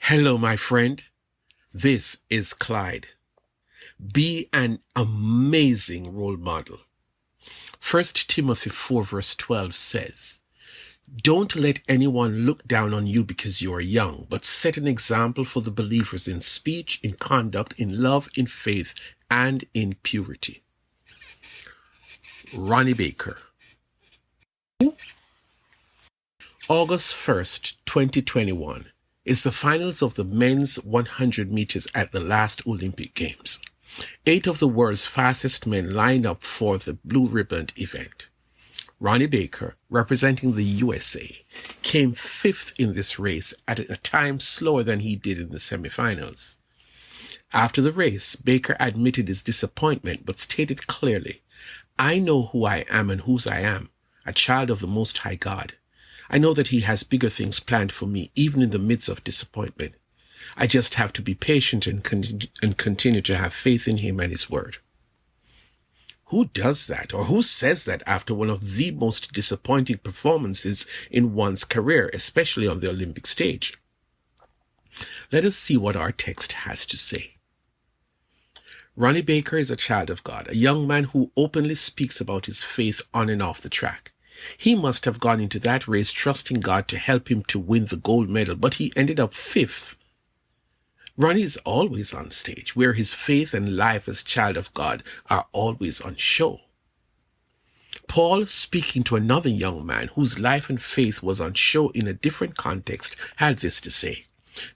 Hello, my friend. This is Clyde. Be an amazing role model. 1 Timothy 4 verse 12 says, "Don't let anyone look down on you because you are young, but set an example for the believers in speech, in conduct, in love, in faith, and in purity." Ronnie Baker. August 1st, 2021 is the finals of the men's 100 meters at the last Olympic Games. 8 of the world's fastest men lined up for the blue ribbon event. Ronnie Baker, representing the USA, came 5th in this race at a time slower than he did in the semifinals. After the race, Baker admitted his disappointment but stated clearly, "I know who I am and whose I am, a child of the Most High God. I know that He has bigger things planned for me, even in the midst of disappointment. I just have to be patient and continue to have faith in Him and His Word." Who does that, or who says that after one of the most disappointing performances in one's career, especially on the Olympic stage? Let us see what our text has to say. Ronnie Baker is a child of God, a young man who openly speaks about his faith on and off the track. He must have gone into that race trusting God to help him to win the gold medal, but he ended up 5th. Ronnie is always on stage, where his faith and life as child of God are always on show. Paul, speaking to another young man whose life and faith was on show in a different context, had this to say: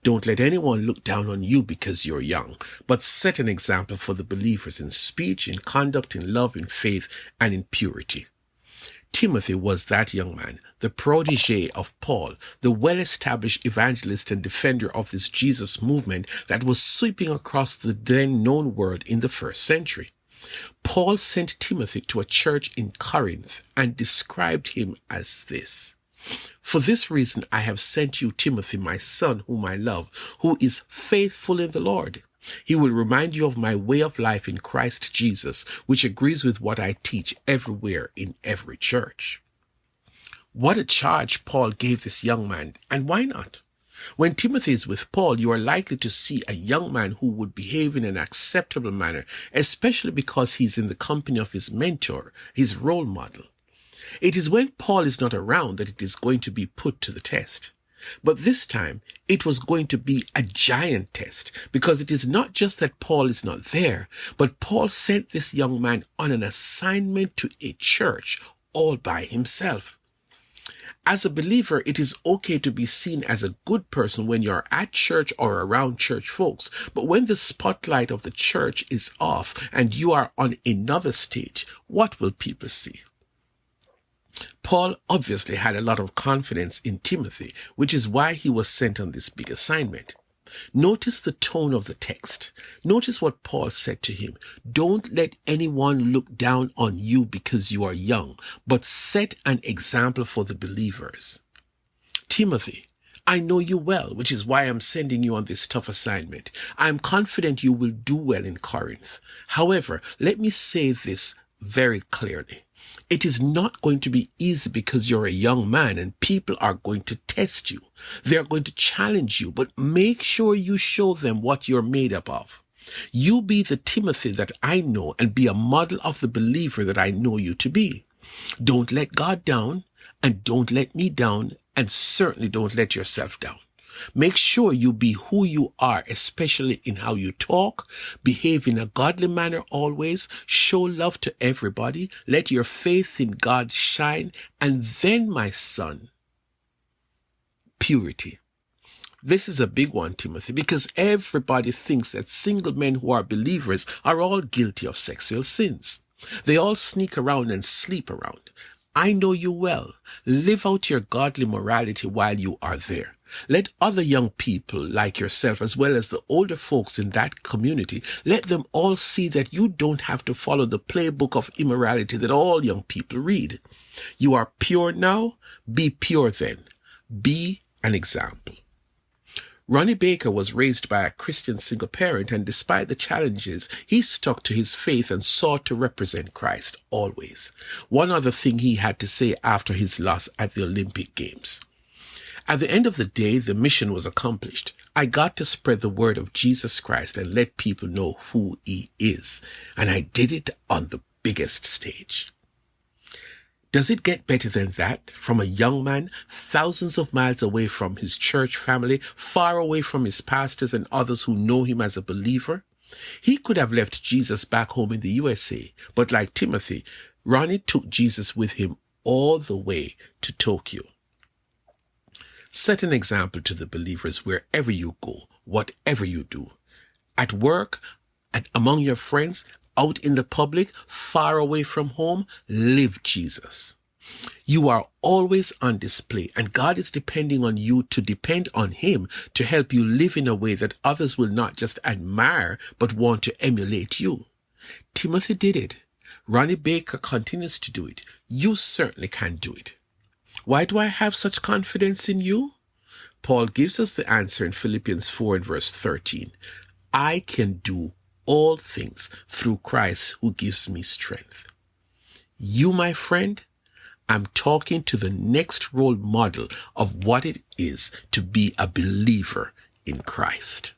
"Don't let anyone look down on you because you're young, but set an example for the believers in speech, in conduct, in love, in faith, and in purity." Timothy was that young man, the protege of Paul, the well-established evangelist and defender of this Jesus movement that was sweeping across the then-known world in the first century. Paul sent Timothy to a church in Corinth and described him as this: "For this reason I have sent you Timothy, my son, whom I love, who is faithful in the Lord. He will remind you of my way of life in Christ Jesus, which agrees with what I teach everywhere in every church." What a charge Paul gave this young man, and why not? When Timothy is with Paul, you are likely to see a young man who would behave in an acceptable manner, especially because he's in the company of his mentor, his role model. It is when Paul is not around that it is going to be put to the test. But this time, it was going to be a giant test, because it is not just that Paul is not there, but Paul sent this young man on an assignment to a church all by himself. As a believer, it is okay to be seen as a good person when you're at church or around church folks, but when the spotlight of the church is off and you are on another stage, what will people see? Paul obviously had a lot of confidence in Timothy, which is why he was sent on this big assignment. Notice the tone of the text. Notice what Paul said to him: "Don't let anyone look down on you because you are young, but set an example for the believers." Timothy, I know you well, which is why I'm sending you on this tough assignment. I'm confident you will do well in Corinth. However, let me say this very clearly. It is not going to be easy because you're a young man and people are going to test you. They're going to challenge you, but make sure you show them what you're made up of. You be the Timothy that I know and be a model of the believer that I know you to be. Don't let God down, and don't let me down, and certainly don't let yourself down. Make sure you be who you are, especially in how you talk. Behave in a godly manner always. Show love to everybody. Let your faith in God shine. And then, my son, purity. This is a big one, Timothy, because everybody thinks that single men who are believers are all guilty of sexual sins. They all sneak around and sleep around. I know you well. Live out your godly morality while you are there. Let other young people like yourself, as well as the older folks in that community, let them all see that you don't have to follow the playbook of immorality that all young people read. You are pure now. Be pure then. Be an example. Ronnie Baker was raised by a Christian single parent, and despite the challenges, he stuck to his faith and sought to represent Christ always. One other thing he had to say after his loss at the Olympic Games: At the end of the day, the mission was accomplished. I got to spread the word of Jesus Christ and let people know who he is. And I did it on the biggest stage. Does it get better than that? From a young man, thousands of miles away from his church family, far away from his pastors and others who know him as a believer? He could have left Jesus back home in the USA, but like Timothy, Ronnie took Jesus with him all the way to Tokyo. Set an example to the believers wherever you go, whatever you do. At work, among your friends, out in the public, far away from home, live Jesus. You are always on display, and God is depending on you to depend on him to help you live in a way that others will not just admire, but want to emulate you. Timothy did it. Ronnie Baker continues to do it. You certainly can do it. Why do I have such confidence in you? Paul gives us the answer in Philippians 4 and verse 13. I can do all things through Christ who gives me strength. You, my friend, I'm talking to the next role model of what it is to be a believer in Christ.